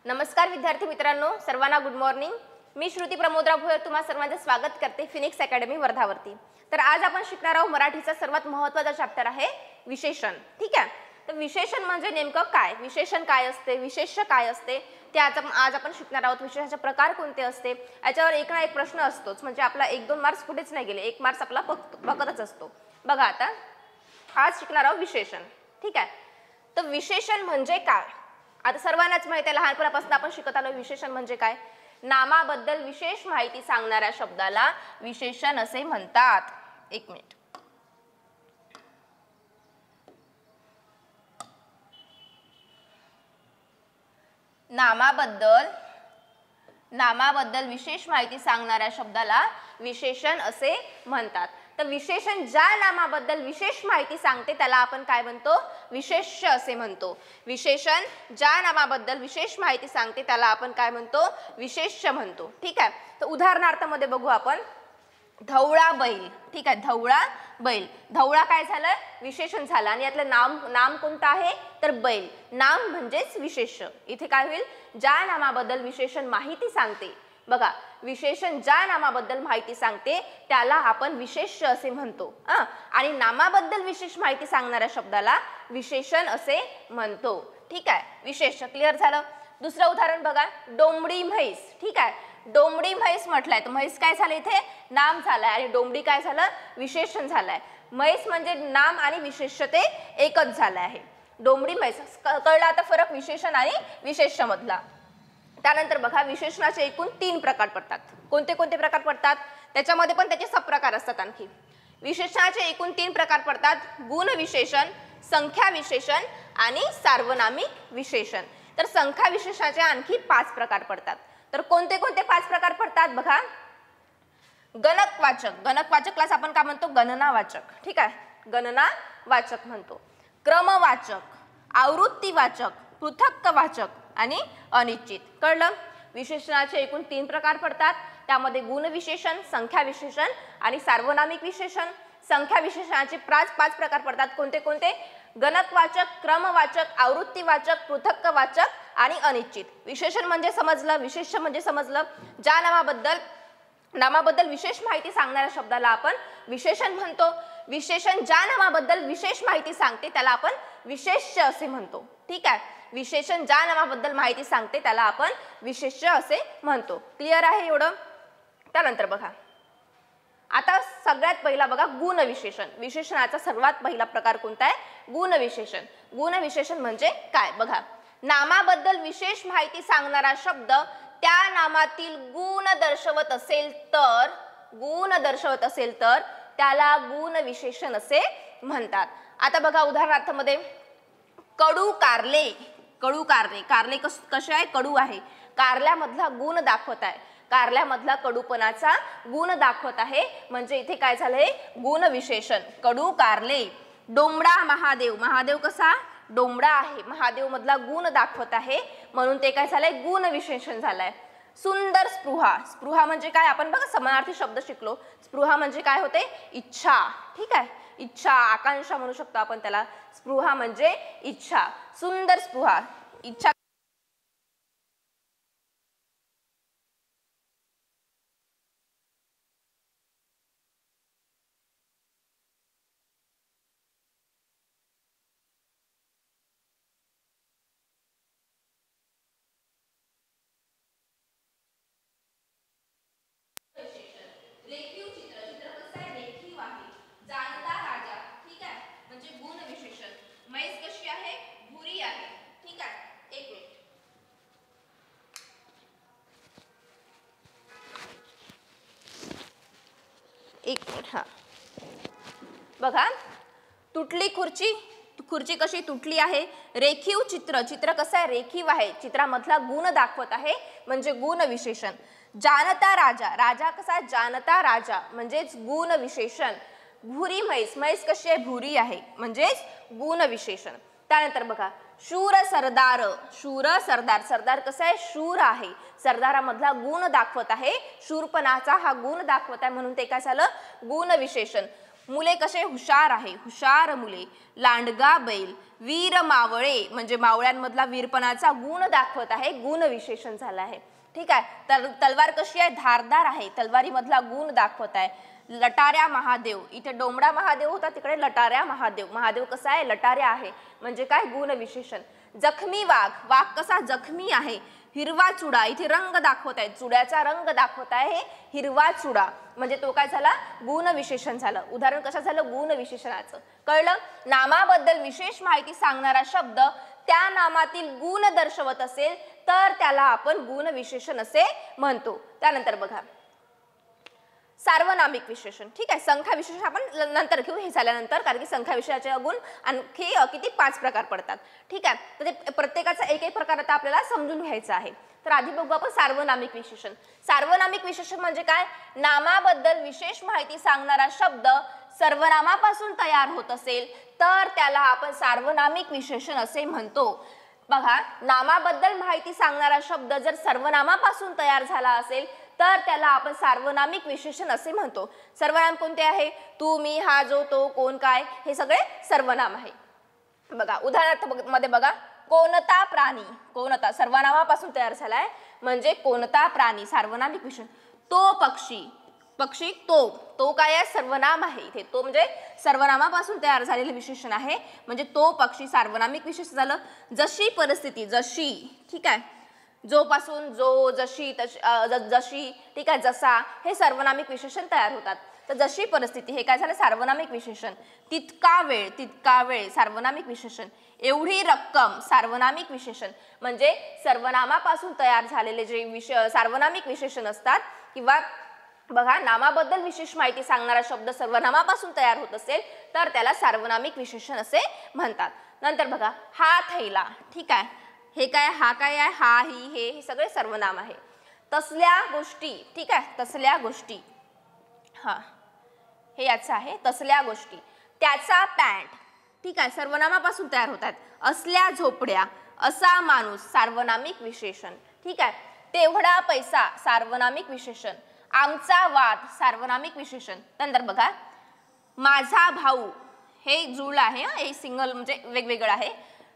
नमस्कार विद्यार्थी मित्रांनो, सर्वांना गुड मॉर्निंग। मी श्रुती प्रमोदराव भोयर तुम्हा सर्वांचे स्वागत करते फिनिक्स अकॅडमी वर्धावरती। तर आज आपण शिकणार आहोत मराठीचा सर्वात महत्त्वाचा चॅप्टर आहे विशेषण। ठीक आहे, तर विशेषण म्हणजे नेमकं काय, विशेषण काय असते, विशेष्य काय असते ते आज आपण शिकणार आहोत। विशेषणाचे प्रकार कोणते असते याच्यावर एक ना एक प्रश्न असतोच, म्हणजे आपला 1-2 मार्क्स कुठेच नाही गेले, 1 मार्क्स आपला बघतच असतो। बघा आता आज शिकणार आहोत विशेषण। ठीक आहे, तर विशेषण म्हणजे काय आता सर्वांनाच माहिती आहे, लहानपणापासून आपण शिकत आलो विशेषण म्हणजे काय। नामाबद्दल विशेष माहिती सांगणाऱ्या शब्दाला विशेषण असे म्हणतात। एक मिनिट, नामाबद्दल विशेष माहिती सांगणाऱ्या शब्दाला विशेषण असे म्हणतात। तर विशेषण ज्या नामाबद्दल विशेष माहिती सांगते त्याला आपण काय म्हणतो, विशेष्य असे म्हणतो। विशेषण ज्या नामाबद्दल विशेष माहिती सांगते त्याला आपण काय म्हणतो, विशेष्य म्हणतो। ठीक आहे, तर उदाहरणार्थामध्ये बघू आपण धवळा बैल। ठीक आहे, धवळा बैल, धवळा काय झालं, विशेषण झालं आणि यातलं नाम कोणतं आहे तर बैल, नाम म्हणजेच विशेष्य। इथे काय होईल, ज्या नामाबद्दल विशेषण माहिती सांगते, बघा विशेषण ज्या नामाबद्दल माहिती सांगते त्याला आपण विशेष्य असे म्हणतो आणि नामाबद्दल विशेष माहिती सांगणाऱ्या शब्दाला विशेषण असे म्हणतो। ठीक आहे, विशेष्य क्लिअर झालं। दुसरं उदाहरण बघा, डोंबडी म्हैस। ठीक आहे, डोंबडी म्हैस म्हटलंय तर म्हैस काय झालं, इथे नाम झालंय आणि डोंबडी काय झालं, विशेषण झालंय। म्हैस म्हणजे नाम आणि विशेष्य ते एकच झालं आहे। डोंबडी म्हैस कळला आता फरक विशेषण आणि विशेष्य मधला। त्यानंतर बघा विशेषणाचे एकूण 3 प्रकार पडतात। कोणते कोणते प्रकार पडतात त्याच्यामध्ये पण त्याचे सबप्रकार असतात। आणखी विशेषणाचे एकूण 3 प्रकार पडतात, गुण विशेषण, संख्या विशेषण आणि सार्वनामिक विशेषण। तर संख्या विशेषणाचे आणखी 5 प्रकार पडतात। तर कोणते कोणते 5 प्रकार पडतात बघा, गणकवाचक, गणकवाचकलाच आपण काय म्हणतो, गणनावाचक। ठीक आहे, गणनावाचक म्हणतो। क्रमवाचक, आवृत्तीवाचक, पृथक्वाचक आणि अनिश्चित। कळलं, विशेषणाचे एकूण 3 प्रकार पडतात, त्यामध्ये गुण विशेषण, संख्या विशेषण आणि सार्वनामिक विशेषण। संख्या विशेषणाचे 5 प्रकार पडतात, कोणते कोणते, गणकवाचक, क्रमवाचक, आवृत्तीवाचक, पृथक्वाचक आणि अनिश्चित। विशेषण म्हणजे समजलं, विशेष्य म्हणजे समजलं, ज्या नामाबद्दल विशेष माहिती सांगणाऱ्या शब्दाला आपण विशेषण म्हणतो। विशेषण ज्या नामाबद्दल विशेष माहिती सांगते त्याला आपण विशेष्य असे म्हणतो। ठीक आहे, विशेषण ज्या नामाबद्दल माहिती सांगते त्याला आपण विशेष्य असे म्हणतो। क्लिअर आहे एवढं। त्यानंतर बघा आता सगळ्यात पहिला बघा गुण विशेषण। विशेषणाचा सर्वात पहिला प्रकार कोणता आहे, गुण विशेषण। गुण विशेषण म्हणजे काय बघा, नामाबद्दल विशेष माहिती सांगणारा शब्द त्या नामातील गुण दर्शवत असेल तर त्याला गुण विशेषण असे म्हणतात। आता बघा उदाहरणार्थामध्ये कडू कारले, कडू कारले, कारले कसे आहे, कडू आहे, कारल्यामधला गुण दाखवत आहे, कारल्यामधला कडूपणाचा गुण दाखवत आहे, म्हणजे इथे काय झालंय, गुण विशेषण, कडू कारले। डोंबडा महादेव, महादेव कसा डोंबडा आहे, महादेव मधला गुण दाखवत आहे म्हणून ते काय झालंय, गुण विशेषण झालंय। सुंदर स्पृहा, स्पृहा म्हणजे काय, आपण बघा समानार्थी शब्द शिकलो, स्पृहा म्हणजे काय होते, इच्छा। ठीक आहे, इच्छा, आकांक्षा म्हणू शकतो आपण त्याला, स्पृहा म्हणजे इच्छा। सुंदर स्पृहा, इच्छा बघा, तुटली खुर्ची, खुर्ची कशी तुटली आहे। रेखीव चित्र, चित्र कसं आहे, रेखीव आहे, चित्रामधला गुण दाखवत आहे म्हणजे गुण विशेषण। जानता राजा, राजा कसा जानता राजा म्हणजेच गुण विशेषण। भुरी म्हैस, म्हैस कशी आहे, भुरी आहे म्हणजेच गुण विशेषण। त्यानंतर बघा शूर सरदार, शूर सरदार, सरदार कसा आहे, शूर आहे, सरदारामधला गुण दाखवत आहे, शूरपणाचा हा गुण दाखवत आहे म्हणून ते काय झालं, गुण विशेषण। मुले कसे हुशार आहे, हुशार मुले. लांडगा बैल. वीर मावळे म्हणजे मावळ्यांमधला वीरपणाचा गुण दाखवत आहे, गुण विशेषण झालं आहे. ठीक आहे. तलवार कशी आहे, धारदार आहे, तलवारीमधला गुण दाखवत आहे. लटाऱ्या महादेव. इथे डोमडा महादेव होता, तिकडे लटाऱ्या महादेव. महादेव कसा आहे, लटाऱ्या आहे, म्हणजे काय, गुण विशेषण. जखमी वाघ. वाघ कसा, जखमी आहे. हिरवा चुडा. इथे रंग दाखवत आहे, चुड्याचा रंग दाखवत आहे हिरवा चुडा, म्हणजे तो काय झाला, गुण विशेषण झालं. उदाहरण कसं झालं, गुण विशेषणाचं. कळलं. नामाबद्दल विशेष माहिती सांगणारा शब्द त्या नामातील गुण दर्शवत असेल तर त्याला आपण गुण विशेषण असे म्हणतो. त्यानंतर बघा सार्वनामिक विशेषण. ठीक आहे. संख्या विशेषण आपण नंतर घेऊ, हे झाल्यानंतर, कारण की संख्या विशेषणाचे गुण आणखी किती 5 प्रकार पडतात. ठीक आहे. तर ते प्रत्येकाचा एक एक प्रकार आता आपल्याला समजून घ्यायचा आहे. तर आधी बघू आपण सार्वनामिक विशेषण. सार्वनामिक विशेषण म्हणजे काय, नामाबद्दल विशेष माहिती सांगणारा शब्द सर्वनामापासून तयार होत असेल तर त्याला आपण सार्वनामिक विशेषण असे म्हणतो. बघा, नामाबद्दल माहिती सांगणारा शब्द जर सर्वनामापासून तयार झाला असेल तर त्याला आपण सार्वनामिक विशेषण असे म्हणतो. सर्वनाम कोणते आहे, तू, मी, हा, जो, तो, कोण, काय, हे सगळे सर्वनाम आहे. बघा उदाहरणार्थ मध्ये बघा, कोणता प्राणी. कोणता सर्वनामापासून तयार झालाय, म्हणजे कोणता प्राणी, सार्वनामिक विशेषण. तो पक्षी. पक्षी, तो काय आहे, सर्वनाम आहे. इथे तो म्हणजे सर्वनामापासून तयार झालेले विशेषण आहे, म्हणजे तो पक्षी सार्वनामिक विशेषण झालं. जशी परिस्थिती. जशी. ठीक आहे. जो पासून जो, जशी, जशी, ठीक आहे, जसा, हे सर्वनामिक विशेषण तयार होतात. तर जशी परिस्थिती हे काय झालं, सार्वनामिक विशेषण. तितका वेळ. तितका वेळ सार्वनामिक विशेषण. एवढी रक्कम सार्वनामिक विशेषण. म्हणजे सर्वनामापासून तयार झालेले जे सार्वनामिक विशेषण असतात, किंवा बघा नामाबद्दल विशेष माहिती सांगणारा शब्द सर्वनामापासून तयार होत असेल तर त्याला सार्वनामिक विशेषण असे म्हणतात. नंतर बघा, हा थैला. ठीक आहे. हे काय, हा काय आहे, हा, ही, हे सगळे सर्वनाम आहे. तसल्या गोष्टी. ठीक आहे. तसल्या गोष्टी. हा, हे याचं आहे, तसल्या गोष्टी. त्याचा पॅन्ट. ठीक आहे. सर्वनामापासून तयार होतात. असल्या झोपड्या. असा माणूस सार्वनामिक विशेषण. ठीक आहे. तेवढा पैसा सार्वनामिक विशेषण. आमचा वाद सार्वनामिक विशेषण. नंतर बघा, माझा भाऊ. हे जुळलं आहे, हे सिंगल म्हणजे वेगवेगळं आहे.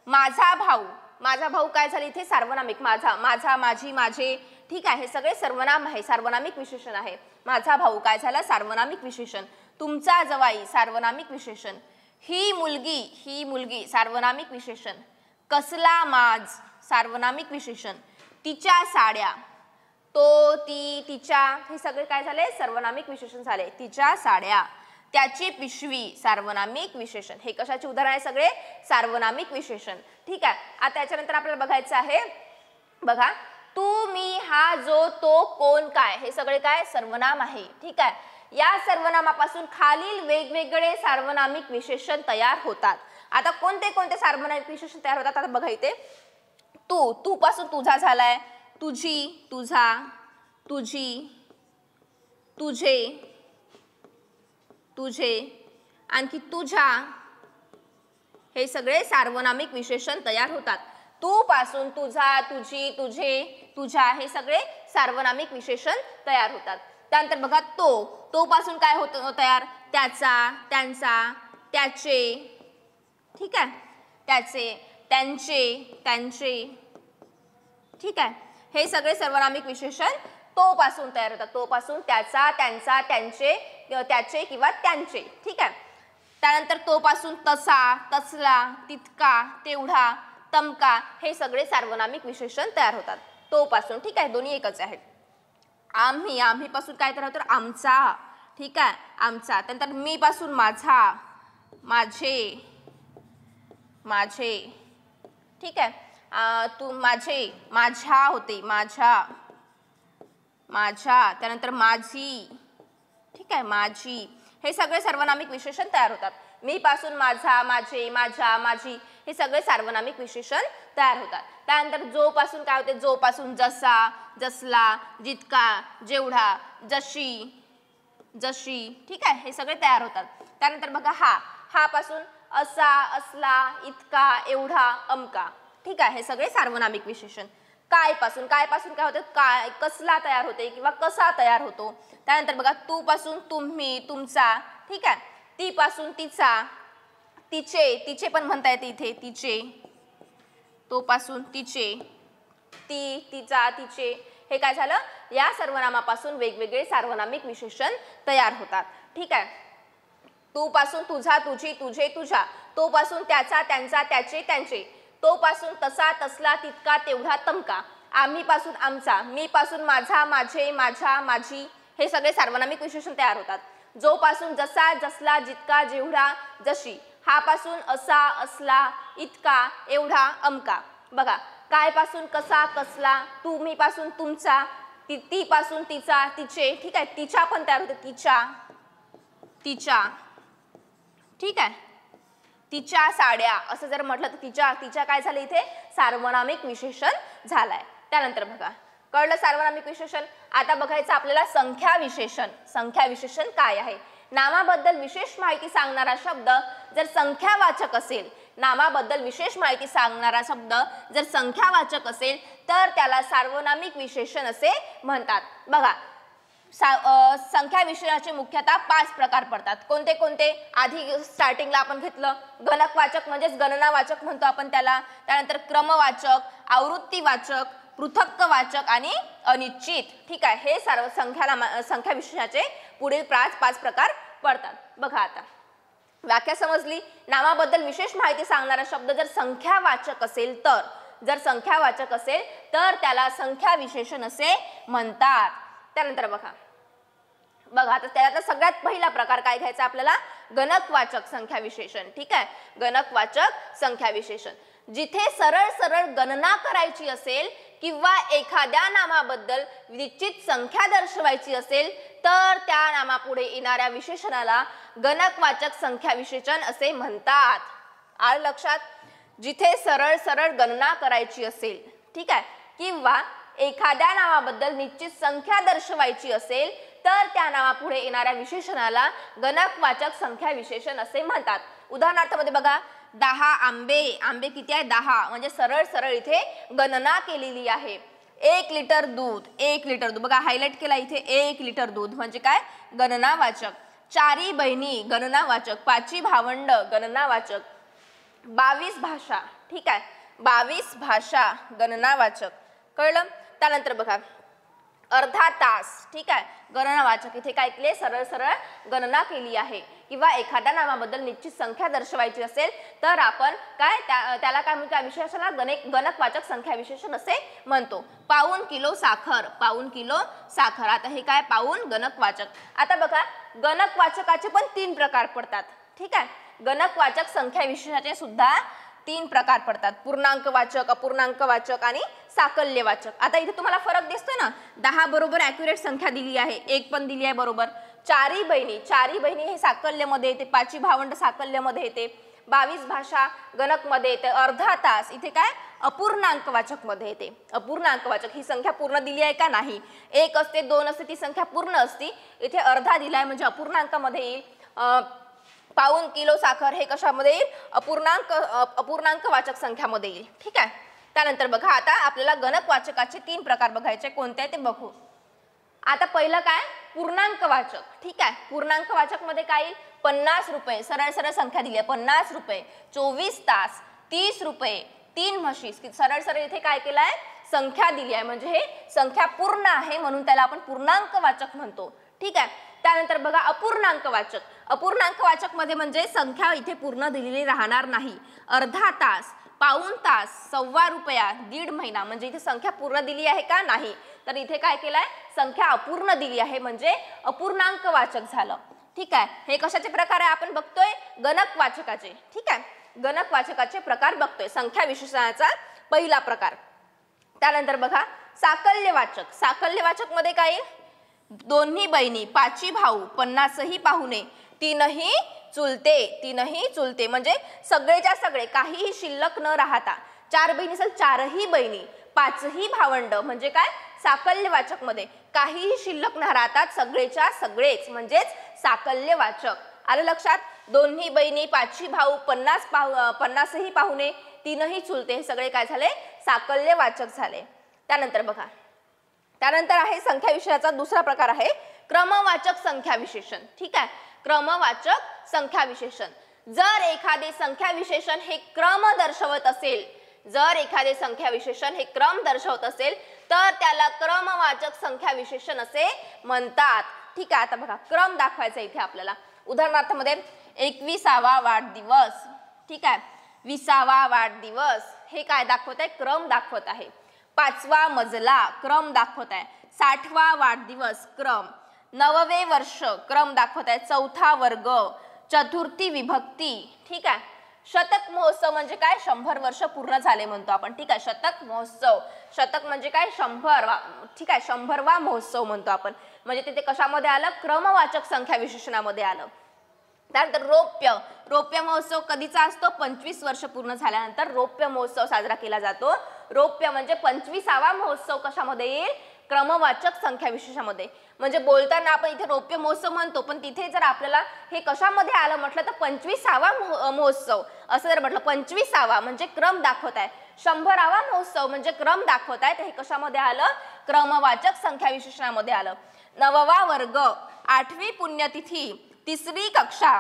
माझा भाऊ. माझा भाऊ काय झाले, इथे सार्वनामिक. माझा, माझा, माझी, माझे. ठीक आहे. हे सगळे सर्वनाम आहे, सार्वनामिक विशेषण आहे. माझा भाऊ काय झाला, सार्वनामिक विशेषण. तुमचा जवाई सार्वनामिक विशेषण. ही मुलगी. ही मुलगी सार्वनामिक विशेषण. कसला माज सार्वनामिक विशेषण. तिच्या साड्या. तो, ती, तिच्या, हे सगळे काय झाले, सर्वनामिक विशेषण झाले. तिच्या साड्या. त्याची पिशवी सार्वनामिक विशेषण. हे कशाचे उदाहरण आहे, सगळे सार्वनामिक विशेषण. ठीक आहे. आता याच्यानंतर आपल्याला बघायचं आहे, बघा, तू, मी, हा, जो, तो, कोण, काय, हे सगळे काय, सर्वनाम आहे. ठीक आहे. या सर्वनामापासून खालील वेगवेगळे सार्वनामिक विशेषण तयार होतात. आता कोणते कोणते सार्वनामिक विशेषण तयार होतात आता बघा. इथे तू. तू पासून तुझा झालाय. तुझी, तुझा, तुझी, तुझे, तुझे, आणखी तुझ्या, हे सगळे सार्वनामिक विशेषण तयार होतात. तू पासून तुझा, तुझी, तुझे, तुझ्या, हे सगळे सार्वनामिक विशेषण तयार होतात. त्यानंतर बघा, तो पासून काय होतं तयार, त्याचा, त्यांचा, त्याचे. ठीक आहे. त्याचे, त्यांचे, त्यांचे. ठीक आहे. हे सगळे सर्वनामिक विशेषण तो पासून तयार होतात. तो पासून त्याचा, त्यांचा, त्यांचे, त्याचे किंवा त्यांचे. ठीक आहे. त्यानंतर तो पासून तसा, तसला, तितका, तेवढा, तमका, हे सगळे सार्वनामिक विशेषण तयार होतात तो पासून. ठीक आहे. दोन्ही एकच आहेत. आम्ही. आम्ही पासून काय तयार होतं, आमचा. ठीक आहे. आमचा. त्यानंतर मी पासून माझा, माझे, माझे. ठीक आहे. तू, माझे, माझ्या होते, माझ्या, माझ्या. त्यानंतर माझी. ठीक आहे. माझी. हे सगळे सार्वनामिक विशेषण तयार होतात. मी पासून माझा, माझे, माझ्या, माझी, हे सगळे सार्वनामिक विशेषण तयार होतात. त्यानंतर जो पासून काय होते, जो पासून जसा, जसला, जितका, जेवढा, जशी, जशी. ठीक आहे. हे सगळे तयार होतात. त्यानंतर बघा, हा पासून असा, असला, इतका, एवढा, अमका. ठीक आहे. हे सगळे सार्वनामिक विशेषण. काय पासून काय होतं, काय, कसला तयार होते किंवा कसा तयार होतो. त्यानंतर बघा, तू पासून तुम्ही, तुमचा. ठीक आहे. ती पासून तिचा, तिचे, तिचे पण म्हणता येते इथे, तिचे, तो पासून तिचे, ती, तिचा, तिचे, हे काय झालं, या सर्वनामापासून वेगवेगळे सार्वनामिक विशेषण तयार होतात. ठीक आहे. तू पासून तुझा, तुझी, तुझे, तुझ्या, तो पासून त्याचा, त्यांचा, त्याचे, त्यांचे, तो पासून तसा, तसला, तितका, तेवढा, तमका, आम्ही पासून आमचा, मी पासून माझा, माझे, माझ्या, माझी, हे सगळे सार्वनामिक विशेषण तयार होतात. जो पासून जसा, जसला, जितका, जेवढा, जशी, हा पासून असा, असला, इतका, एवढा, अमका. बघा, काय पासून कसा, कसला, तुम्ही पासून तुमचा, ती पासून तिचा, तिचे. ठीक आहे. तिच्या पण तयार होते, तिच्या, तिच्या. ठीक आहे. तिच्या साड्या असं जर म्हटलं तर तिच्या, तिच्या काय झालं इथे, सार्वनामिक विशेषण झालंय. त्यानंतर बघा, कळलं सार्वनामिक विशेषण. आता बघायचं आपल्याला संख्या विशेषण. संख्या विशेषण काय आहे. नामाबद्दल विशेष माहिती सांगणारा शब्द जर संख्यावाचक असेल, नामाबद्दल विशेष माहिती सांगणारा शब्द जर संख्यावाचक असेल तर त्याला सार्वनामिक विशेषण असे म्हणतात. बघा, संख्या विशेषणाचे मुख्यतः 5 प्रकार पडतात. कोणते कोणते, आधी स्टार्टिंगला आपण घेतलं गणकवाचक म्हणजेच गणनावाचक म्हणतो आपण त्याला. त्यानंतर क्रमवाचक, आवृत्तीवाचक, पृथक्वाचक आणि अनिश्चित. ठीक आहे. हे सर्व संख्या विशेषणाचे पुढील 5 प्रकार पडतात. बघा, आता व्याख्या समजली. नामाबद्दल विशेष माहिती सांगणारा शब्द जर संख्यावाचक असेल तर, जर संख्यावाचक असेल तर त्याला संख्या विशेषण असे म्हणतात. त्यानंतर बघा, आता त्याचा सगळ्यात पहिला प्रकार काय घ्यायचा आपल्याला, गणकवाचक संख्या विशेषण. ठीक आहे. गणकवाचक संख्या विशेषण जिथे सरळ सरळ गणना करायची असेल किंवा एखाद्या नामाबद्दल निश्चित संख्या दर्शवायची असेल तर त्या नामापुढे येणाऱ्या विशेषणाला गणकवाचक संख्या विशेषण असे म्हणतात. आलं लक्षात. जिथे सरळ सरळ गणना करायची असेल, ठीक आहे, किंवा एखाद्या नामाबद्दल निश्चित संख्या दर्शवायची असेल तर त्या नामापुढे येणाऱ्या विशेषणाला गणकवाचक संख्या विशेषण असे म्हणतात. उदाहरणार्थ मध्ये बघा, 10 आंबे. आंबे किती आहे, 10. म्हणजे सरळ सरळ इथे गणना केलेली आहे. 1 लिटर दूध. 1 लिटर दूध बघा, हायलाइट केला इथे. 1 लिटर दूध म्हणजे काय, गणनावाचक. 4 बहिणी, गणनावाचक. 5 भावंड, गणनावाचक. 22 भाषा. ठीक आहे. 22 भाषा, गणनावाचक. कळलं. त्यानंतर बघा, अर्धा तास. ठीक आहे. गणनावाचक. इथे काय केले, सरळ सरळ गणना केली आहे. किंवा एखाद्या नामाबद्दल निश्चित संख्या दर्शवायची असेल तर आपण काय त्याला काय म्हणतो, विशेषणाला गणकवाचक संख्या विशेषण असे म्हणतो. पाऊण किलो साखर. पाऊण किलो साखर. आता हे काय, पाऊण गणकवाचक. आता बघा, गणकवाचकाचे पण 3 प्रकार पडतात. ठीक आहे. गणकवाचक संख्या विशेषणाचे सुद्धा 3 प्रकार पडतात. पूर्णांकवाचक, अपूर्णांकवाचक आणि साकल्यवाचक. आता इथे तुम्हाला फरक दिसतोय ना, 10 बरोबर ॲक्युरेट संख्या दिली आहे, 1 पण दिली आहे बरोबर. 4 बहिणी. 4 बहिणी हे साकल्यमध्ये येते. 5 भावंड साकल्यमध्ये येते. 22 भाषा गणकमध्ये येते. अर्धा तास इथे काय, अपूर्णांकवाचक मध्ये येते. अपूर्णांकवाचक ही संख्या पूर्ण दिली आहे का, नाही. 1 असते, 2 असते, ती संख्या पूर्ण असती. इथे अर्धा दिलाय म्हणजे अपूर्णांकामध्ये येईल. पाऊण किलो साखर हे कशामध्ये येईल, अपूर्णांकवाचक संख्यामध्ये येईल. ठीक आहे. त्यानंतर बघा, आता आपल्याला गणकवाचकाचे 3 प्रकार बघायचे, कोणते ते बघू. आता पहिलं काय, पूर्णांकवाचक. ठीक आहे. पूर्णांकवाचक मध्ये काय येईल, 50 रुपये. सरळ सरळ संख्या दिली आहे, 50 रुपये. 24 तास, 30 रुपये. 3 म्हशी. सरळ सरळ इथे काय केलंय, संख्या दिली आहे म्हणजे हे संख्या पूर्ण आहे म्हणून त्याला आपण पूर्णांकवाचक म्हणतो. ठीक आहे. त्यानंतर बघा, अपूर्णांकवाचक. अपूर्णांकवाचक मध्ये म्हणजे संख्या इथे पूर्ण दिलेली राहणार नाही. अर्धा तास, पाऊण तास, 1.25 रुपया, 1.5 महिना. म्हणजे इथे संख्या पूर्ण दिली आहे का, नाही. तर इथे काय केलंय, संख्या अपूर्ण दिली आहे म्हणजे अपूर्णांकवाचक झालं. ठीक आहे. हे कशाचे प्रकार आहे आपण बघतोय, गणकवाचकाचे. ठीक आहे. गणकवाचकाचे प्रकार बघतोय, संख्या विशेषणाचा पहिला प्रकार. त्यानंतर बघा, साकल्यवाचक. साकल्यवाचक मध्ये काय, दोन्ही बहिणी, 5 भाऊ, 50ही पाहुणे, 3ही चुलते. 3ही चुलते म्हणजे सगळेच्या सगळे, काहीही शिल्लक न राहता. 4 बहिणी असेल, 4ही बहिणी. 5ही भावंड म्हणजे काय, साकल्यवाचक मध्ये काहीही शिल्लक न राहतात, सगळेच्या सगळेच म्हणजेच साकल्यवाचक. आलं लक्षात. दोन्ही बहिणी, 5ही भाऊ, 50ही पाहुणे, 3ही चुलते, हे सगळे काय झाले, साकल्यवाचक झाले. त्यानंतर बघा, त्यानंतर आहे संख्या विशेषणाचा दुसरा प्रकार आहे क्रमवाचक संख्या विशेषण. ठीक आहे. क्रमवाचक संख्या विशेषण. जर एखादे संख्या विशेषण हे क्रम दर्शवत असेल, जर एखादे संख्या विशेषण हे क्रम दर्शवत असेल तर त्याला क्रमवाचक संख्या विशेषण असे म्हणतात. ठीक आहे, आता बघा क्रम दाखवायचा इथे आपल्याला. उदाहरणार्थ मध्ये 21वा वाढदिवस, ठीक आहे, 20वा वाढदिवस हे काय दाखवत आहे? क्रम दाखवत आहे. 5वा मजला क्रम दाखवत आहे. 60वा वाढदिवस क्रम. 9वे वर्ष क्रम दाखवत आहे. 4था वर्ग, चतुर्थी विभक्ती. ठीक आहे, शतक महोत्सव म्हणजे काय? 100 वर्ष पूर्ण झाले म्हणतो आपण. ठीक आहे, शतक महोत्सव. शतक म्हणजे काय? 100. ठीक आहे, 100वा महोत्सव म्हणतो आपण. म्हणजे तिथे कशामध्ये आलं? क्रमवाचक संख्या विशेषणामध्ये आलं. त्यानंतर रौप्य. रौप्य महोत्सव कधीचा असतो? 25 वर्ष पूर्ण झाल्यानंतर रौप्य महोत्सव साजरा केला जातो. रौप्य म्हणजे 25वा महोत्सव कशामध्ये येईल? क्रमवाचक संख्या विशेषामध्ये. म्हणजे बोलताना आपण इथे रौप्य महोत्सव म्हणतो, पण तिथे जर आपल्याला हे कशामध्ये आलं म्हटलं तर 25वा महोत्सव असं जर म्हटलं, 25वा म्हणजे क्रम दाखवत आहे. 100वा महोत्सव म्हणजे क्रम दाखवत आहे. तर हे कशामध्ये आलं? क्रमवाचक संख्या विशेषणामध्ये आलं. 9वा वर्ग, 8वी पुण्यतिथी, 3री कक्षा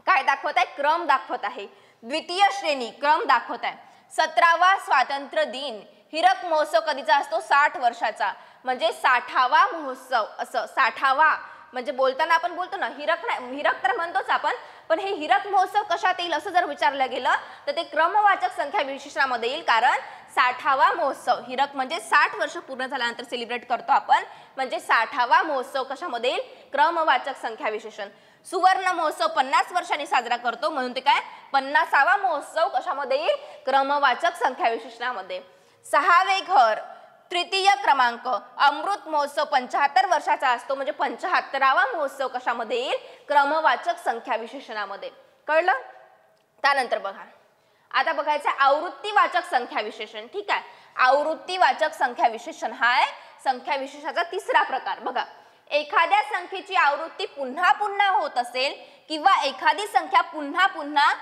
काय दाखवत आहे? क्रम दाखवत आहे. द्वितीय श्रेणी क्रम दाखवत आहे. 17वा स्वातंत्र्य दिन. हिरक महोत्सव कधीचा असतो? 60 वर्षाचा म्हणजे 60वा महोत्सव. असं 60वा म्हणजे बोलताना आपण बोलतो ना हिरक, नाही हिरक तर म्हणतोच आपण, पण हे हिरक महोत्सव कशात येईल असं जर विचारलं गेलं तर ते क्रमवाचक संख्या विशेषणामध्ये येईल. कारण 60वा महोत्सव, हिरक म्हणजे 60 वर्ष पूर्ण झाल्यानंतर सेलिब्रेट करतो आपण, म्हणजे 60वा महोत्सव कशामध्ये येईल? क्रमवाचक संख्या विशेषण. सुवर्ण महोत्सव 50 वर्षांनी साजरा करतो म्हणून ते काय? 50वा महोत्सव कशामध्ये येईल? क्रमवाचक संख्या विशेषणामध्ये. 6वे घर, तृतीय क्रमांक. अमृत महोत्सव 75 वर्षाचा असतो म्हणजे 75वा महोत्सव कशामध्ये येईल? क्रमवाचक संख्या विशेषणामध्ये. कळलं? त्यानंतर बघा, आता बघायचं आवृत्तीवाचक संख्या विशेषण. ठीक आहे, आवृत्तीवाचक संख्या विशेषण हा आहे संख्या विशेषाचा 3रा प्रकार. बघा, एखाद्या संख्येची आवृत्ती पुन्हा पुन्हा होत असेल किंवा एखादी संख्या पुन्हा पुन्हा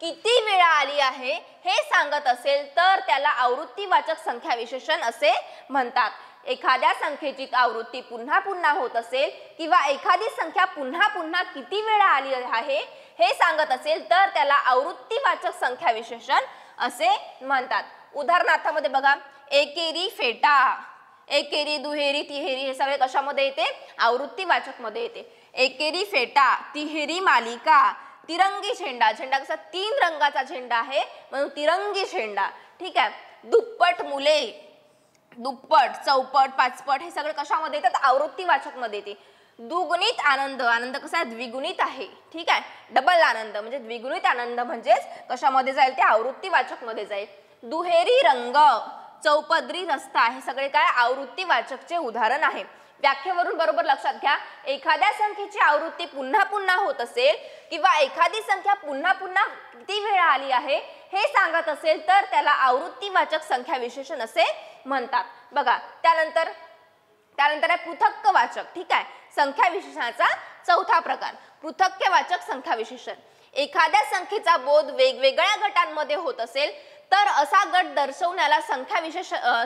किती वेळा आली आहे हे सांगत असेल तर त्याला आवृत्तीवाचक संख्या विशेषण असे म्हणतात. एखाद्या संख्येची आवृत्ती पुन्हा पुन्हा होत असेल किंवा एखादी संख्या पुन्हा पुन्हा किती वेळा आली आहे हे सांगत असेल तर त्याला आवृत्तीवाचक संख्या विशेषण असे म्हणतात. उदाहरणार्थामध्ये बघा, एकेरी फेटा, एकेरी, दुहेरी, तिहेरी हे सगळे कशामध्ये येते? आवृत्तीवाचक मध्ये येते. एकेरी फेटा, तिहेरी मालिका, तिरंगी झेंडा. झेंडा कसा? 3 रंगाचा झेंडा आहे म्हणून तिरंगी झेंडा. ठीक आहे, दुप्पट मुले, दुप्पट, चौपट, पाचपट हे सगळे कशामध्ये येतात? आवृत्तीवाचक मध्ये येते. दुगुणित आनंद, आनंद कसा आहे? द्विगुणित आहे. ठीक आहे, डबल आनंद म्हणजे द्विगुणित आनंद म्हणजेच कशामध्ये जाईल? ते आवृत्तीवाचक मध्ये जाईल. दुहेरी रंग, चौपदरी रस्ता हे सगळे काय? आवृत्तीवाचकचे उदाहरण आहे. व्याख्येवरून बरोबर लक्षात घ्या, एखाद्या संख्येची आवृत्ती पुन्हा पुन्हा होत असेल किंवा एखादी संख्या पुन्हा पुन्हा किती वेळा आली आहे हे सांगत असेल तर त्याला आवृत्तीवाचक संख्या विशेषण असे म्हणतात. बघा, त्यानंतर आहे पृथक्कवाचक. ठीक आहे, संख्या विशेषणाचा 4था प्रकार पृथक्कवाचक संख्या विशेषण. एखाद्या संख्येचा बोध वेगवेगळ्या गटांमध्ये होत असेल तर असा गट दर्शवण्याला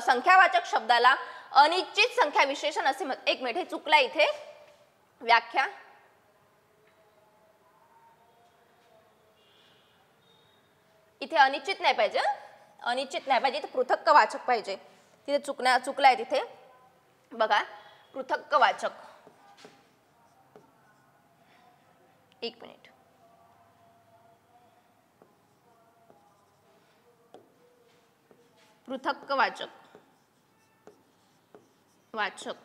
संख्यावाचक शब्दाला अनिश्चित संख्या विशेषण असे म्हणतात. एक मिनिट, हे चुकला इथे व्याख्या. इथे अनिश्चित नाही पाहिजे, अनिश्चित नाही पाहिजे, इथे पृथक्कवाचक पाहिजे. तिथे चुकलाय तिथे. बघा, पृथक्कवाचक. एक मिनिट. पृथक्कवाचक वाचक.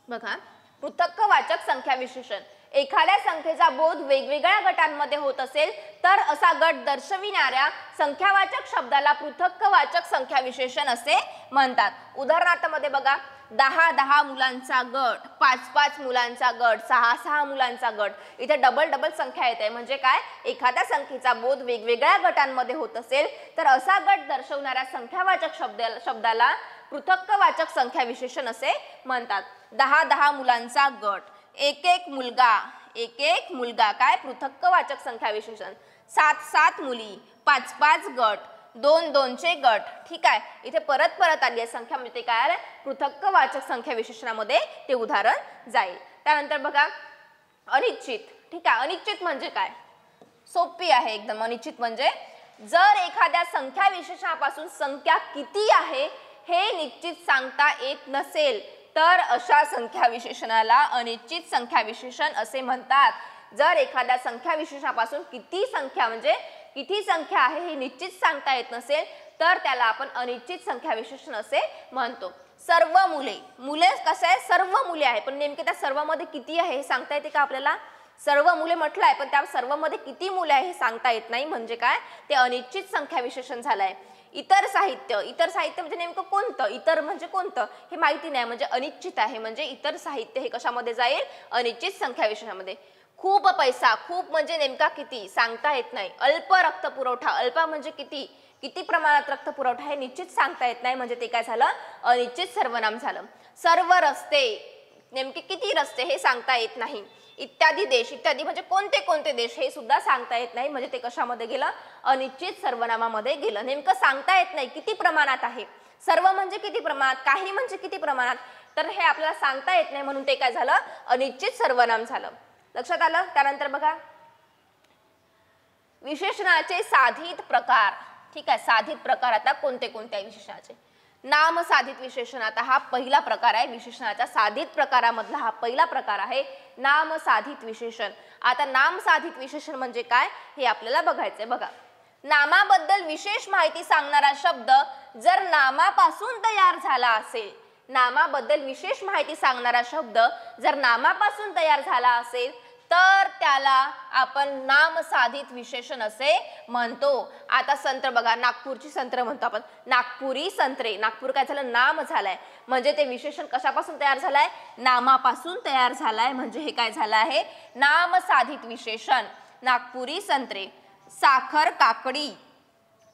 बघा, पृथक्कवाचक संख्या विशेषण. एखाद्या संख्येचा बोध वेगवेगळ्या गटांमध्ये होत असेल तर असा गट दर्शविणाऱ्या संख्यावाचक शब्दाला पृथक्कवाचक संख्या विशेषण असे म्हणतात. उदाहरणार्थामध्ये बघा, 10 मुलांचा गट, 5 मुलांचा गट, 6 मुलांचा गट. इथे डबल संख्या येते म्हणजे काय? एखाद्या संख्येचा बोध वेगवेगळ्या गटांमध्ये होत असेल तर असा गट दर्शवणाऱ्या संख्यावाचक शब्दाला पृथक्कवाचक संख्या विशेषण असे म्हणतात. 10 मुलांचा गट, एक मुलगा काय? पृथक्कवाचक संख्या विशेषण. 7 मुली, 5 गट, 2 गट. ठीक आहे, इथे परत आली आहे संख्या म्हणजे काय? पृथक्कवाचक संख्या विशेषणामध्ये ते उदाहरण जाईल. त्यानंतर बघा, अनिश्चित. ठीक आहे, अनिश्चित म्हणजे काय? सोपी आहे एकदम. अनिश्चित म्हणजे जर एखाद्या संख्या विशेषणापासून संख्या किती आहे हे निश्चित सांगता येत नसेल तर अशा संख्या विशेषणाला अनिश्चित संख्या विशेषण असे म्हणतात. जर एखाद्या संख्या विशेषणापासून किती संख्या म्हणजे किती संख्या आहे हे निश्चित सांगता येत नसेल तर त्याला आपण अनिश्चित संख्या विशेषण असे म्हणतो. सर्व मुले, मुले कसं आहे, सर्व मुले आहे, पण नेमके त्या सर्व मध्ये किती आहे हे सांगता येते का आपल्याला? सर्व मुले म्हटलं आहे पण त्या सर्व मध्ये किती मुले आहे हे सांगता येत नाही, म्हणजे काय, ते अनिश्चित संख्या विशेषण झालंय. इतर साहित्य, इतर साहित्य म्हणजे नेमकं कोणतं, इतर म्हणजे कोणतं हे माहिती नाही, म्हणजे अनिश्चित आहे, म्हणजे इतर साहित्य हे कशामध्ये जाईल? अनिश्चित संख्या विशेषणामध्ये. खूप पैसा, खूप म्हणजे नेमका किती सांगता येत नाही. अल्प रक्त पुरवठा, अल्प म्हणजे किती, किती प्रमाणात रक्त पुरवठा हे निश्चित सांगता येत नाही, म्हणजे ते काय झालं? अनिश्चित सर्वनाम झालं. सर्व रस्ते, नेमके किती रस्ते हे सांगता येत नाही. इत्यादी देश, इत्यादी म्हणजे कोणते कोणते देश हे सुद्धा सांगता येत नाही, म्हणजे ते कशामध्ये गेलं? अनिश्चित सर्वनामामध्ये गेलं. नेमकं सांगता येत नाही किती प्रमाणात आहे. सर्व म्हणजे किती प्रमाणात, काही म्हणजे किती प्रमाणात, तर हे आपल्याला सांगता येत नाही, म्हणून ते काय झालं? अनिश्चित सर्वनाम झालं. लक्षात आलं? त्यानंतर बघा विशेषणाचे साधित प्रकार. ठीक आहे, साधित प्रकार आता कोणते कोणते आहे विशेषणाचे? नाम साधित विशेषण, आता हा पहिला प्रकार आहे विशेषणाचा. साधित प्रकारामधला हा पहिला प्रकार आहे नाम साधित विशेषण. आता नाम साधित विशेषण म्हणजे काय हे आपल्याला बघायचंय. बघा, नामाबद्दल विशेष माहिती सांगणारा शब्द जर नामापासून तयार झाला असेल, नामाबद्दल विशेष माहिती सांगणारा शब्द जर नामापासून तयार झाला असेल तर त्याला आपण नाम साधित विशेषण असे म्हणतो. आता संत्र बघा, नागपूरची संत्र म्हणतो आपण, नागपुरी संत्रे. नागपूर काय झालं? नाम झालाय, म्हणजे ते विशेषण कशापासून तयार झालाय? नामापासून तयार झालाय, म्हणजे हे काय झालं आहे? नाम साधित विशेषण. नागपुरी संत्रे. साखर काकडी,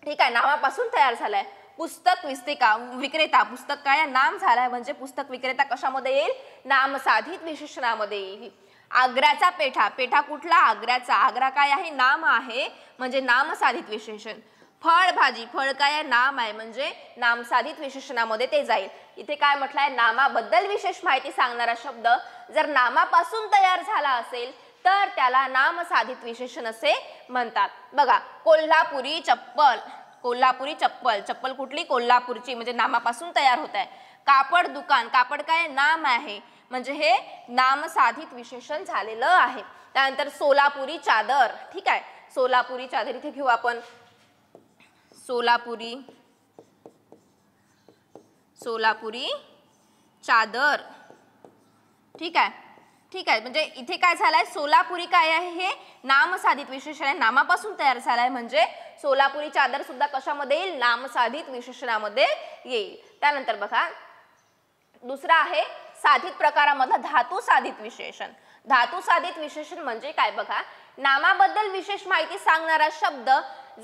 ठीक आहे, नामापासून तयार झालाय. पुस्तक विक्रेता, पुस्तक काय नाम झालाय, म्हणजे पुस्तक विक्रेता कशामध्ये येईल? नाम साधित विशेषणामध्ये येईल. आग्र्याचा पेठा, पेठा कुठला? आग्र्याचा. आग्रा काय आहे? नाम आहे, म्हणजे नाम साधित विशेषण. फळभाजी, फळ काय आहे? नाम आहे, म्हणजे नाम साधित विशेषणामध्ये ते जाईल. इथे काय म्हटलंय? नामाबद्दल विशेष माहिती सांगणारा शब्द जर नामापासून तयार झाला असेल तर त्याला नाम साधित विशेषण असे म्हणतात. बघा, कोल्हापुरी चप्पल, कोल्हापुरी चप्पल, चप्पल कुठली? कोल्हापूरची, म्हणजे नामापासून तयार होत आहे. कापड दुकान, कापड काय? नाम आहे, म्हणजे हे नाम साधित विशेषण झालेलं आहे. त्यानंतर सोलापुरी चादर, ठीक आहे, सोलापुरी चादर इथे घेऊ आपण. सोलापुरी चादर, ठीक आहे, ठीक आहे, म्हणजे इथे काय झालंय? सोलापुरी काय आहे? हे नाम साधित विशेषण आहे, नामापासून तयार झालाय, म्हणजे सोलापुरी चादर सुद्धा कशामध्ये येईल? नाम साधित विशेषणामध्ये येईल. त्यानंतर बघा दुसरा आहे साधित प्रकारामधला धातू साधित विशेषण. धातू साधित विशेषण म्हणजे काय? बघा, नामाबद्दल विशेष माहिती सांगणारा शब्द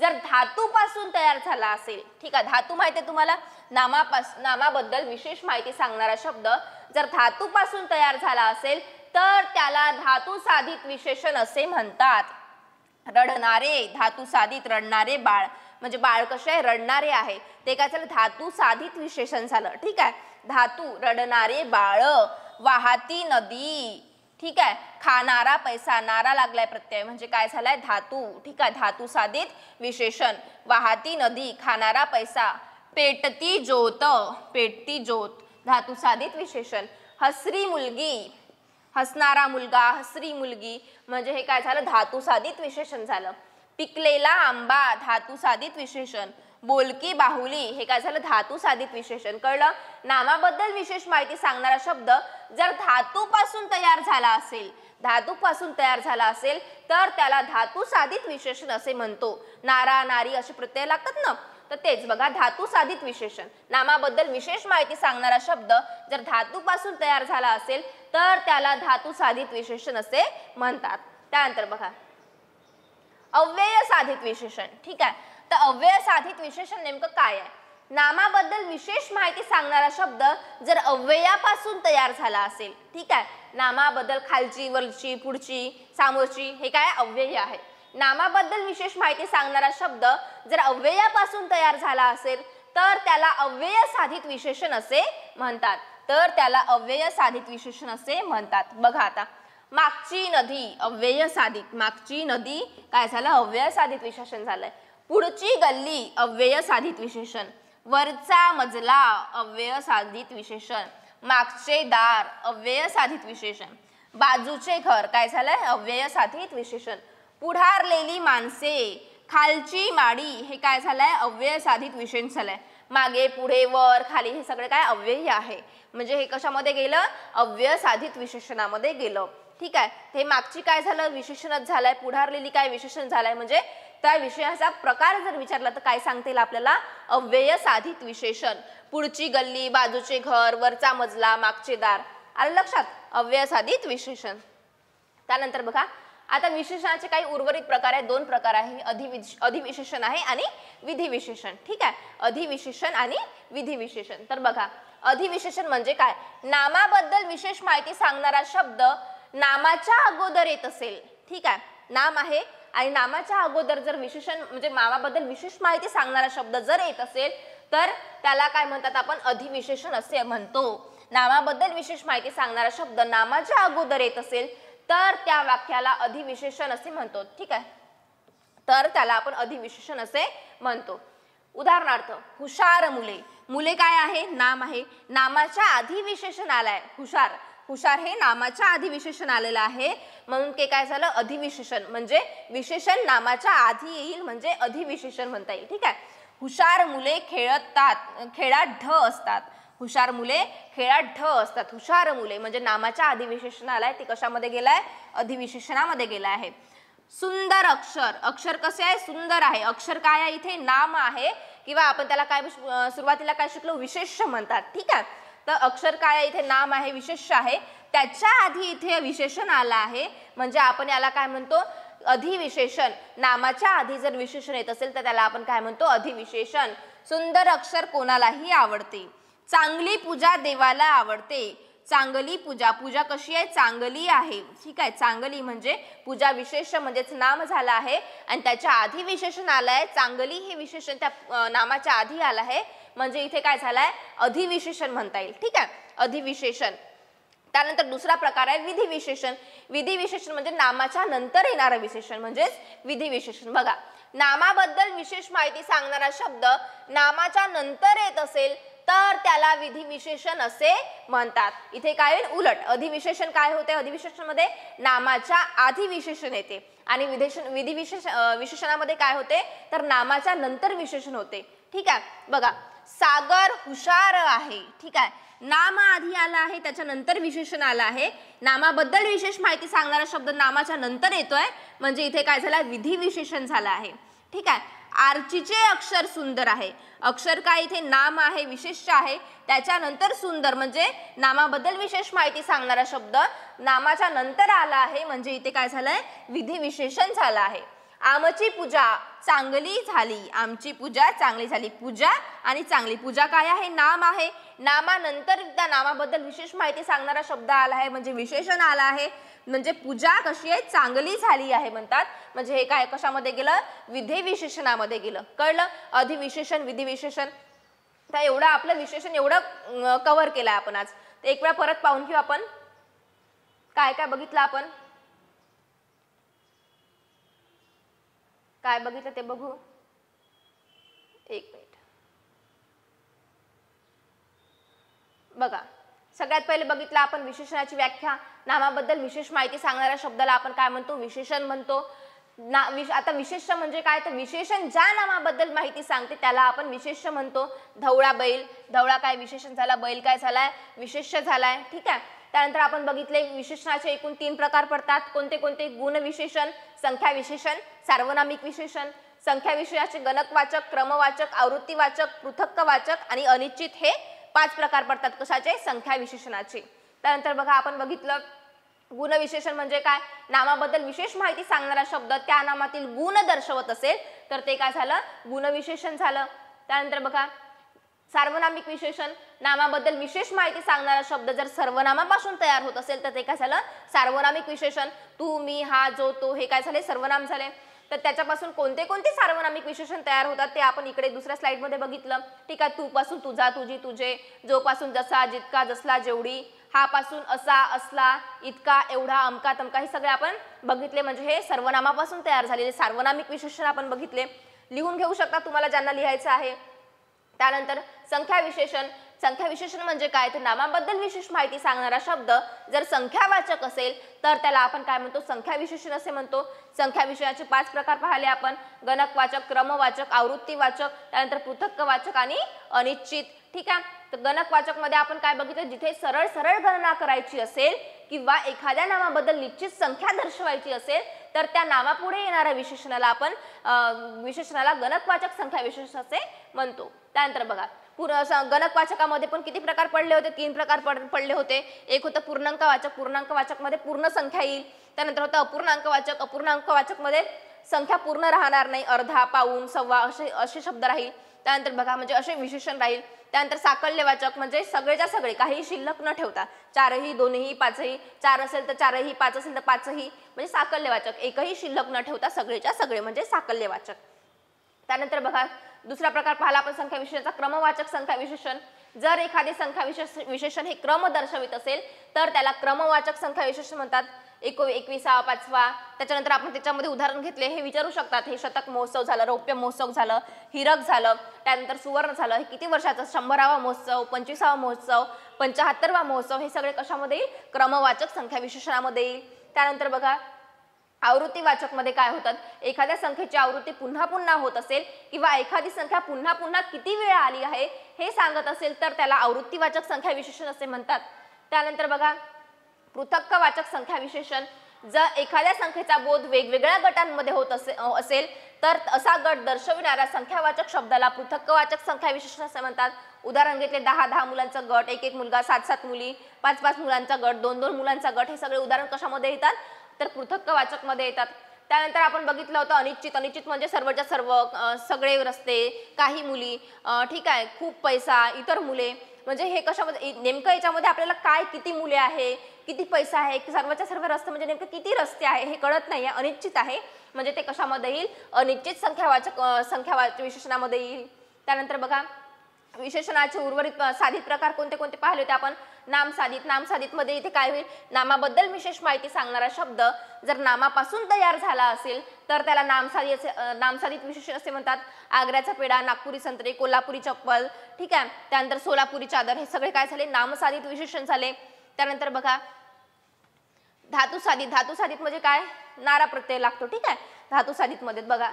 जर धातूपासून तयार झाला असेल, ठीक आहे, धातू माहिती आहे तुम्हाला, नामाबद्दल विशेष माहिती सांगणारा शब्द जर धातूपासून तयार झाला असेल तर त्याला धातू साधित विशेषण असे म्हणतात. रडणारे, धातू साधित. रडणारे बाळ, म्हणजे बाळ कसे आहे? रडणारे आहे, ते काय झालं? धातू साधित विशेषण झालं. ठीक आहे, धातू, रडणारे बाळ. वाहती नदी, ठीक आहे, खाणारा पैसा, नारा लागलाय प्रत्यय, म्हणजे काय झालाय? धातू. ठीक आहे, धातू साधित विशेषण. वाहती नदी, खाणारा पैसा. पेटती ज्योत, पेटती ज्योत, धातू साधित विशेषण. हसरी मुलगी, हसणारा मुलगा, हसरी मुलगी, म्हणजे हे काय झालं? धातू साधित विशेषण झालं. पिकलेला आंबा, धातू साधित विशेषण. बोलकी बाहुली, हे काय झालं? धातू साधित विशेषण. कळलं? नामाबद्दल विशेष माहिती सांगणारा शब्द जर धातूपासून तयार झाला असेल, धातूपासून तयार झाला असेल तर त्याला धातू साधित विशेषण असे म्हणतो. नारा, नारी असे प्रत्यय लागतात ना, तर तेच बघा, धातू साधित विशेषण. नामाबद्दल विशेष माहिती सांगणारा शब्द जर धातूपासून तयार झाला असेल तर त्याला धातू साधित विशेषण असे म्हणतात. त्यानंतर बघा अव्यय साधित विशेषण. ठीक आहे, तर अव्यय साधित विशेषण नेमकं काय आहे? नामाबद्दल विशेष माहिती सांगणारा शब्द जर अव्ययापासून तयार झाला असेल, ठीक आहे, नामाबद्दल खालची, वरची, पुढची, सामोरची, हे काय? अव्यय आहे. नामाबद्दल विशेष माहिती सांगणारा शब्द जर अव्ययापासून तयार झाला असेल तर त्याला अव्यय साधित विशेषण असे म्हणतात. तर त्याला अव्यय साधित विशेषण असे म्हणतात. बघा आता मागची नदी अव्यय साधित, मागची नदी काय झालं अव्यय साधित विशेषण झालंय. पुढची गल्ली अव्यय साधित विशेषण, वरचा मजला अव्यय साधित विशेषण, मागचे दार अव्यय साधित विशेषण, बाजूचे घर काय झालंय अव्यय साधित विशेषण, पुढारलेली माणसे, खालची माडी हे काय झालंय अव्यय साधित विशेषण झालंय. मागे पुढे वर खाली हे सगळे काय अव्यय आहे, म्हणजे हे कशामध्ये गेलं अव्यय साधित विशेषणामध्ये गेलं. ठीक आहे, हे मागची काय झालं विशेषणच झालंय, पुढारलेली काय विशेषण झालंय, म्हणजे त्या विषयाचा प्रकार जर विचारला तर काय सांगता येईल आपल्याला अव्यय साधित विशेषण. पुढची गल्ली, बाजूचे घर, वरचा मजला, मागचे दार, आलं लक्षात अव्यय साधित विशेषण. त्यानंतर बघा आता विशेषणाचे काही उर्वरित प्रकार आहेत, दोन प्रकार आहे, अधिविशेषण आहे आणि विधिविशेषण. ठीक आहे, अधिविशेषण आणि विधिविशेषण. तर बघा अधिविशेषण म्हणजे काय, नामाबद्दल विशेष माहिती सांगणारा शब्द नामाच्या अगोदर येत असेल. ठीक आहे, नाम आहे आणि नामाच्या अगोदर जर विशेषण म्हणजे नामाबद्दल विशेष माहिती सांगणारा शब्द जर येत असेल तर त्याला काय म्हणतात आपण अधिविशेषण असे म्हणतो. नामाबद्दल विशेष माहिती सांगणारा शब्द नामाच्या अगोदर येत असेल तर त्या वाक्याला अधिविशेषण असे म्हणतो. ठीक आहे, तर त्याला आपण अधिविशेषण असे म्हणतो. उदाहरणार्थ हुशार मुले, मुले काय आहे नाम आहे, नामाच्या आधी विशेषण आलाय हुशार, हुशार हे नामाच्या आधी विशेषण आलेलं आहे म्हणून ते काय झालं अधिविशेषण, म्हणजे विशेषण नामाच्या आधी येईल म्हणजे अधिविशेषण म्हणता येईल. ठीक आहे, हुशार मुले खेळात ढ असतात, हुशार मुले खेळात ढ असतात, हुशार मुले म्हणजे नामाच्या आधी विशेषण आलाय ते कशामध्ये गेलाय अधिविशेषणामध्ये गेला आहे. सुंदर अक्षर, अक्षर कसे आहे सुंदर आहे, अक्षर काय आहे इथे नाम आहे किंवा आपण त्याला काय सुरुवातीला काय शिकलो विशेष्य म्हणतात. ठीक आहे, तर अक्षर काय आहे इथे नाम आहे विशेष्य आहे, त्याच्या आधी इथे विशेषण आलं आहे म्हणजे आपण याला काय म्हणतो अधिविशेषण. नामाच्या आधी जर विशेषण येत असेल तर त्याला आपण काय म्हणतो अधिविशेषण. सुंदर अक्षर कोणालाही आवडते, चांगली पूजा देवाला आवडते, चांगली पूजा, पूजा कशी आहे चांगली आहे. ठीक आहे, चांगली म्हणजे पूजा विशेष म्हणजेच नाम झालं आहे आणि त्याच्या आधी विशेषण आलं आहे, चांगली हे विशेषण त्या नामाच्या आधी आलं आहे म्हणजे इथे काय झालंय अधिविशेषण म्हणता येईल. ठीक आहे, अधिविशेषण. त्यानंतर दुसरा प्रकार आहे विधिविशेषण. विधिविशेषण म्हणजे नामाच्या नंतर येणारं विशेषण म्हणजेच विधिविशेषण. बघा नामाबद्दल विशेष माहिती सांगणारा शब्द नामाच्या नंतर येत असेल तर त्याला विधिविशेषण असे म्हणतात. इथे काय होईल उलट, अधिविशेषण काय होते अधिविशेषणामध्ये नामाच्या आधी विशेषण येते आणि विशेषणामध्ये काय होते तर नामाच्या नंतर विशेषण होते. ठीक आहे, बघा सागर हुशार आहे. ठीक आहे, नाम आधी आला आहे त्याच्यानंतर विशेषण आलं आहे, नामाबद्दल विशेष माहिती सांगणारा शब्द नामाच्या नंतर येतोय म्हणजे इथे काय झालं विधिविशेषण झालं आहे. ठीक आहे, आर्चीचे अक्षर सुंदर आहे, अक्षर काय इथे नाम आहे विशेष्य आहे त्याच्यानंतर सुंदर म्हणजे नामाबद्दल विशेष माहिती सांगणारा शब्द नामाच्या नंतर आला आहे म्हणजे इथे काय झालंय विधिविशेषण झालं आहे. आमची पूजा चांगली झाली, आमची पूजा चांगली झाली, पूजा आणि चांगली, पूजा काय आहे नाम आहे, नामानंतर त्या नामाबद्दल विशेष माहिती सांगणारा शब्द आला आहे म्हणजे विशेषण आला आहे म्हणजे पूजा कशी आहे चांगली झाली आहे म्हणतात. म्हणजे हे काय कशामध्ये गेलं विधिविशेषणामध्ये गेलं. कळलं अधिविशेषण विधिविशेषण. तर एवढं आपलं विशेषण एवढं कव्हर केलं आपण आज. तर एक वेळा परत पाहून घेऊ आपण काय काय बघितलं आपण, काय बघितलं ते बघू. एक मिनिट बघा, सगळ्यात पहिले बघितलं आपण विशेषणाची व्याख्या. नामाबद्दल विशेष माहिती सांगणाऱ्या शब्दाला आपण काय म्हणतो विशेषण म्हणतो. आता विशेष्य म्हणजे काय तर विशेषण ज्या नामाबद्दल माहिती सांगते त्याला आपण विशेष्य म्हणतो. धवळा बैल, धवळा काय विशेषण झाला, बैल काय झालाय विशेष्य झालाय. ठीक आहे, त्यानंतर आपण बघितले विशेषणाचे एकूण 3 प्रकार पडतात. कोणते कोणते गुण विशेषण, संख्या विशेषण, सार्वनामिक विशेषण. संख्या विशेषणाचे गणकवाचक, क्रमवाचक, आवृत्तीवाचक, पृथक्कवाचक आणि अनिश्चित हे 5 प्रकार पडतात कशाचे संख्या विशेषणाचे. त्यानंतर बघा आपण बघितलं गुणविशेषण म्हणजे काय, नामाबद्दल विशेष माहिती सांगणारा शब्द त्या नामातील गुण दर्शवत असेल तर ते काय झालं गुणविशेषण झालं. त्यानंतर बघा सार्वनामिक विशेषण, नामाबद्दल विशेष माहिती सांगणारा शब्द जर सर्वनामापासून तयार होत असेल तर ते काय झालं सार्वनामिक विशेषण. तू मी हा जो तो हे काय झाले सर्वनाम झाले. तर त्याच्यापासून कोणते कोणते सार्वनामिक विशेषण तयार होतात ते आपण इकडे दुसऱ्या स्लाइड मध्ये बघितलं. ठीक आहे, तू पासून तुझा तुझी तुझे, जो पासून जसा जितका जसला जेवढी, हा पासून, असा, असला, इतका, एवढा, अमका तमका हे सगळे आपण बघितले. म्हणजे हे सर्वनामापासून तयार झालेले सार्वनामिक विशेषण आपण बघितले. लिहून घेऊ शकता तुम्हाला ज्यांना लिहायचं आहे. त्यानंतर संख्या विशेषण. संख्या विशेषण म्हणजे काय, तर नामाबद्दल विशेष माहिती सांगणारा शब्द जर संख्यावाचक असेल तर त्याला आपण काय म्हणतो, संख्या विशेषण असे म्हणतो. संख्या विशेषणाचे 5 प्रकार पाहिले आपण. गणकवाचक, क्रमवाचक, आवृत्तीवाचक, त्यानंतर पृथक्वाचक आणि अनिश्चित. ठीक आहे. तर गणकवाचक मध्ये आपण काय बघितलं, जिथे सरळ सरळ गणना करायची असेल किंवा एखाद्या नामाबद्दल निश्चित संख्या दर्शवायची असेल तर त्या नामापुढे येणाऱ्या विशेषणाला आपण विशेषणाला गणकवाचक संख्या विशेषण असे म्हणतो. त्यानंतर बघा गणकवाचकामध्ये पण किती प्रकार पडले होते, 3 प्रकार पडले होते. एक होतं पूर्णांकवाचक. पूर्णांकवाचक मध्ये पूर्ण संख्या येईल. त्यानंतर होतं अपूर्णांकवाचक. अपूर्णांकवाचक मध्ये संख्या पूर्ण राहणार नाही, अर्धा, पाऊण, सव्वा असे शब्द राहील. त्यानंतर बघा म्हणजे असे विशेषण राहील. त्यानंतर साकल्यवाचक म्हणजे सगळेच्या सगळे, काही शिल्लक न ठेवता, 4ही, 2ही, 5ही, 4 असेल तर 4ही, 5 असेल तर 5ही, म्हणजे साकल्यवाचक, एकही शिल्लक न ठेवता सगळेच्या सगळे म्हणजे साकल्यवाचक. त्यानंतर बघा दुसरा प्रकार पाहिला आपण संख्या विशेषणाचा, क्रमवाचक संख्या विशेषण. जर एखादी संख्या विशेषण हे क्रम दर्शवित असेल तर त्याला क्रमवाचक संख्या विशेषण म्हणतात. 21वा, 5वा. त्याच्यानंतर आपण त्याच्यामध्ये उदाहरण घेतले, हे विचारू शकतात. हे शतक महोत्सव झालं, रौप्य महोत्सव झालं, हिरक झालं, त्यानंतर सुवर्ण झालं, हे किती वर्षाचं, 100वा महोत्सव, 25वा महोत्सव, 75वा महोत्सव, हे सगळे कशामध्ये येईल, क्रमवाचक संख्या विशेषणामध्ये येईल. त्यानंतर बघा आवृत्तीवाचक मध्ये काय होतात, एखाद्या संख्येची आवृत्ती पुन्हा पुन्हा होत असेल किंवा एखादी संख्या पुन्हा पुन्हा किती वेळा आली आहे हे सांगत असेल तर त्याला आवृत्तीवाचक संख्या विशेषण असे म्हणतात. त्यानंतर बघा पृथक्वाचक संख्या विशेषण. जर एखाद्या संख्येचा बोध वेगवेगळ्या गटांमध्ये होत असेल तर असा गट दर्शविणाऱ्या संख्यावाचक शब्दाला पृथक्वाचक संख्या विशेषण असे म्हणतात. उदाहरण घेतले 10-10 मुलांचा गट, 1-1 मुलगा, 7-7 मुली, 5-5 मुलांचा गट, 2-2 मुलांचा गट, हे सगळे उदाहरण कशामध्ये येतात तर पृथक्वाचक मध्ये येतात. त्यानंतर आपण बघितलं होतं अनिश्चित. अनिश्चित म्हणजे सर्वच्या सर्व, सगळे रस्ते, काही मुली, ठीक आहे, खूप पैसा, इतर मुले, म्हणजे हे कशामध्ये नेमकं याच्यामध्ये आपल्याला काय, किती मुले आहे, किती पैसा आहे, सर्वच्या सर्व रस्ते म्हणजे नेमकं किती रस्ते आहे हे कळत नाही आहे, अनिश्चित आहे, म्हणजे ते कशामध्ये येईल, अनिश्चित संख्यावाचक विशेषणामध्ये येईल. त्यानंतर बघा विशेषणाचे उर्वरित साधित प्रकार कोणते कोणते पाहिले होते आपण. नामसाधित. नामसाधित मध्ये इथे काय होईल, नामाबद्दल विशेष माहिती सांगणारा शब्द जर नामापासून तयार झाला असेल तर त्याला नामसाधित विशेषण असे म्हणतात. आग्र्याचा पेढा, नागपुरी संत्रे, कोल्हापुरी चप्पल, ठीक आहे, त्यानंतर सोलापुरी चादर, हे सगळे काय झाले, नामसाधित विशेषण झाले. त्यानंतर बघा धातुसाधित. धातुसाधित म्हणजे काय, नारा प्रत्यय लागतो. ठीक आहे, धातुसाधित मध्ये बघा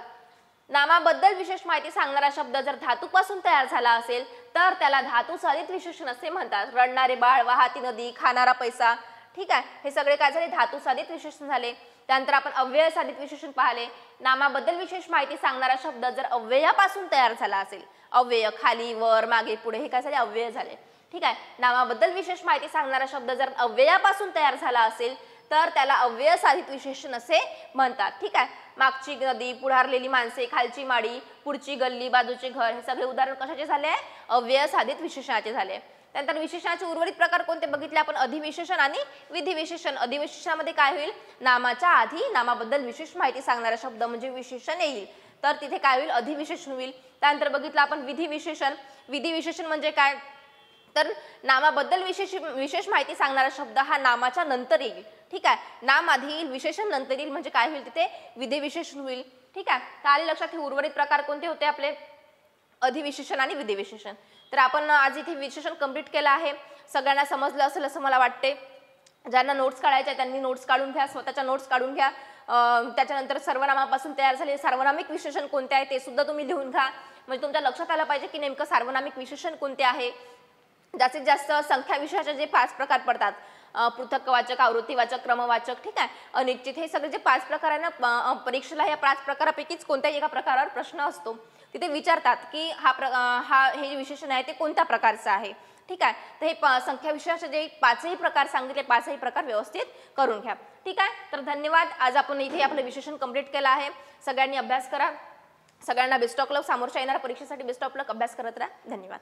नामाबद्दल विशेष माहिती सांगणारा शब्द जर धातूपासून तयार झाला असेल तर त्याला धातुसाधित विशेषण असे म्हणतात. रडणारे बाळ, वाहती नदी, खाणारा पैसा, ठीक आहे, हे सगळे काय झाले, धातुसाधित विशेषण झाले. त्यानंतर आपण अव्ययसाधित विशेषण पाहिले. नामाबद्दल विशेष माहिती सांगणारा शब्द जर अव्ययापासून तयार झाला असेल, अव्यय, खाली, वर, मागे, पुढे, हे काय झाले, अव्यय झाले. ठीक आहे, नामाबद्दल विशेष माहिती सांगणारा शब्द जर अव्ययापासून तयार झाला असेल तर त्याला अव्ययसाधित विशेषण असे म्हणतात. ठीक आहे, मागची नदी, पुढारलेली माणसे, खालची माडी, पुढची गल्ली, बाजूचे घर, हे सगळे उदाहरण कशाचे झाले, अव्ययसाधित विशेषणाचे झाले. त्यानंतर विशेषणाचे उर्वरित प्रकार कोणते बघितले आपण, अधिविशेषण आणि विधिविशेषण. अधिविशेषणामध्ये काय होईल, नामाच्या आधी नामाबद्दल विशेष माहिती सांगणारा शब्द म्हणजे विशेषण येईल तर तिथे काय होईल, अधिविशेषण होईल. त्यानंतर बघितलं आपण विधिविशेषण. विधिविशेषण म्हणजे काय तर नामाबद्दल विशेष माहिती सांगणारा शब्द हा नामाच्या नंतर येईल. ठीक आहे, नाम आधी येईल, विशेषण नंतर येईल, म्हणजे काय होईल, तिथे विधिविशेषण होईल. ठीक आहे, तर आले लक्षात हे उर्वरित प्रकार कोणते होते आपले, अधिविशेषण आणि विधिविशेषण. तर आपण आज इथे विशेषण कंप्लीट केलं आहे. सगळ्यांना समजलं असेल असं मला वाटते. ज्यांना नोट्स काढायच्या त्यांनी नोट्स काढून घ्या, स्वतःच्या नोट्स काढून घ्या. त्याच्यानंतर सर्वनामापासून तयार झालेले सार्वनामिक विशेषण कोणते आहे ते सुद्धा तुम्ही लिहून घ्या, म्हणजे तुमच्या लक्षात आलं पाहिजे की नेमकं सार्वनामिक विशेषण कोणते आहे. जास्तीत जास्त संख्या विशेषाचे जे 5 प्रकार पडतात, पृथक्वाचक, आवृत्तीवाचक, क्रमवाचक, ठीक आहे, अनिश्चित, हे सगळे जे 5 प्रकार आहे ना, परीक्षेला या 5 प्रकारापैकीच कोणत्याही एका प्रकारावर प्रश्न असतो. तिथे विचारतात की हे जे विशेषण आहे ते कोणत्या प्रकारचं आहे. ठीक आहे, तर हे संख्या विशेषाचे जे 5ही प्रकार सांगितले, 5ही प्रकार व्यवस्थित करून घ्या. ठीक आहे, तर धन्यवाद. आज आपण इथे आपलं विशेषण कंप्लीट केलं आहे. सगळ्यांनी अभ्यास करा. सगळ्यांना बेस्ट ऑफ लक. समोरच्या येणाऱ्या परीक्षेसाठी बेस्ट ऑफ लक. अभ्यास करत राहा. धन्यवाद.